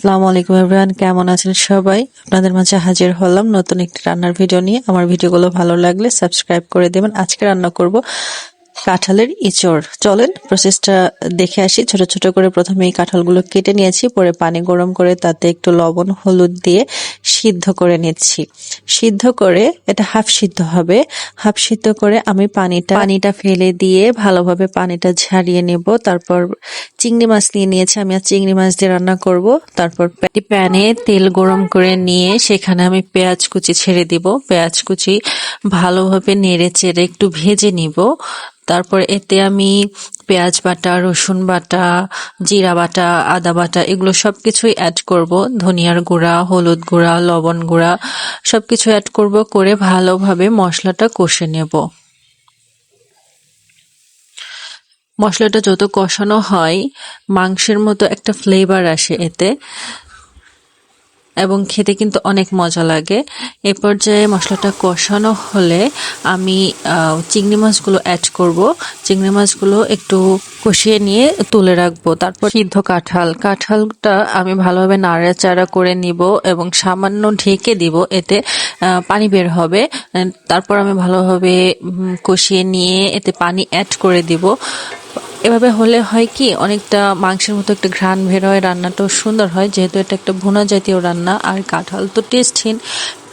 আসসালামু আলাইকুম এভরিওয়ান, কেমন আছেন সবাই? আপনাদের মাঝে হাজির হলাম নতুন একটি রান্নার ভিডিও নিয়ে। আমার ভিডিওগুলো ভালো লাগলে সাবস্ক্রাইব করে দেবেন। আজকে রান্না করব কাঁঠালের ইঁচড়। চলেন প্রসেসটা দেখে আসি। ছোট ছোট করে প্রথমে এই কাঁঠালগুলো কেটে নিয়েছি, পরে পানি গরম করে তাতে একটু লবণ হলুদ দিয়ে সিদ্ধ করে নিচ্ছি। সিদ্ধ করে এটা হাফ সিদ্ধ হবে। হাফ সিদ্ধ করে আমি পানিটা ফেলে দিয়ে ভালোভাবে পানিটা ঝারিয়ে নেব। তারপর চিংড়ি মাছ নিয়ে নিয়েছি, আমি আর চিংড়ি মাছ দিয়ে রান্না করব। তারপর প্যানে তেল গরম করে নিয়ে সেখানে আমি পেঁয়াজ কুচি ছেড়ে দিব। পেঁয়াজ কুচি ভালোভাবে নেড়ে চেড়ে একটু ভেজে নিব। তারপর এতে আমি পেঁয়াজ বাটা, রসুন বাটা, জিরা বাটা, আদা বাটা এগুলো সবকিছুই অ্যাড করব। ধনিয়ার গুঁড়া, হলুদ গুঁড়া, লবণ গুঁড়া সবকিছু অ্যাড করব, করে ভালোভাবে মশলাটা কষে নেব। মশলাটা যত কষানো হয় মাংসের মতো একটা ফ্লেভার আসে এতে, এবং খেতে কিন্তু অনেক মজা লাগে। এ পর্যায়ে মশলাটা কষানো হলে আমি চিংড়ি মাছগুলো অ্যাড করব। চিংড়ি মাছগুলো একটু কষিয়ে নিয়ে তুলে রাখবো। তারপর সিদ্ধ কাঁঠালটা আমি ভালোভাবে নাড়াচাড়া করে নিব এবং সামান্য ঢেকে দিব, এতে পানি বের হবে। তারপর আমি ভালোভাবে কষিয়ে নিয়ে এতে পানি অ্যাড করে দিব। এভাবে হলে হয় কি, অনেকটা মাংসের মতো একটা ঘ্রাণ বের হয়, রান্নাটাও সুন্দর হয়, যেহেতু এটা একটা ভুনা জাতীয় রান্না। আর কাঁঠাল তো টেস্টহীন,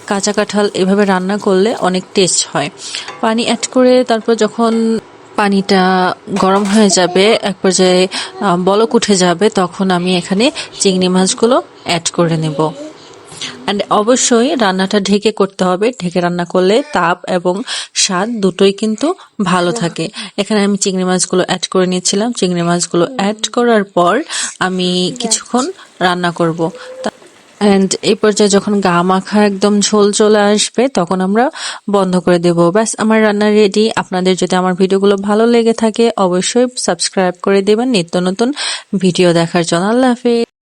কাঁচা কাঁঠাল এভাবে রান্না করলে অনেক টেস্ট হয়। পানি অ্যাড করে তারপর যখন পানিটা গরম হয়ে যাবে, এক পর্যায়ে বলক উঠে যাবে, তখন আমি এখানে চিংড়ি মাছগুলো অ্যাড করে নেব। অ্যান্ড অবশ্যই রান্নাটা ঢেকে করতে হবে। ঢেকে রান্না করলে তাপ এবং স্বাদ দুটোই কিন্তু ভালো থাকে। এখানে আমি চিংড়ি মাছগুলো অ্যাড করে নিয়েছিলাম। চিংড়ি মাছগুলো অ্যাড করার পর আমি কিছুক্ষণ রান্না করব। অ্যান্ড এই পর্যায়ে যখন গা মাখা একদম ঝোল চলে আসবে তখন আমরা বন্ধ করে দেব। ব্যাস, আমার রান্না রেডি। আপনাদের যদি আমার ভিডিওগুলো ভালো লেগে থাকে অবশ্যই সাবস্ক্রাইব করে দেবেন নিত্য নতুন ভিডিও দেখার জন্য। আল্লাহ হাফেজ।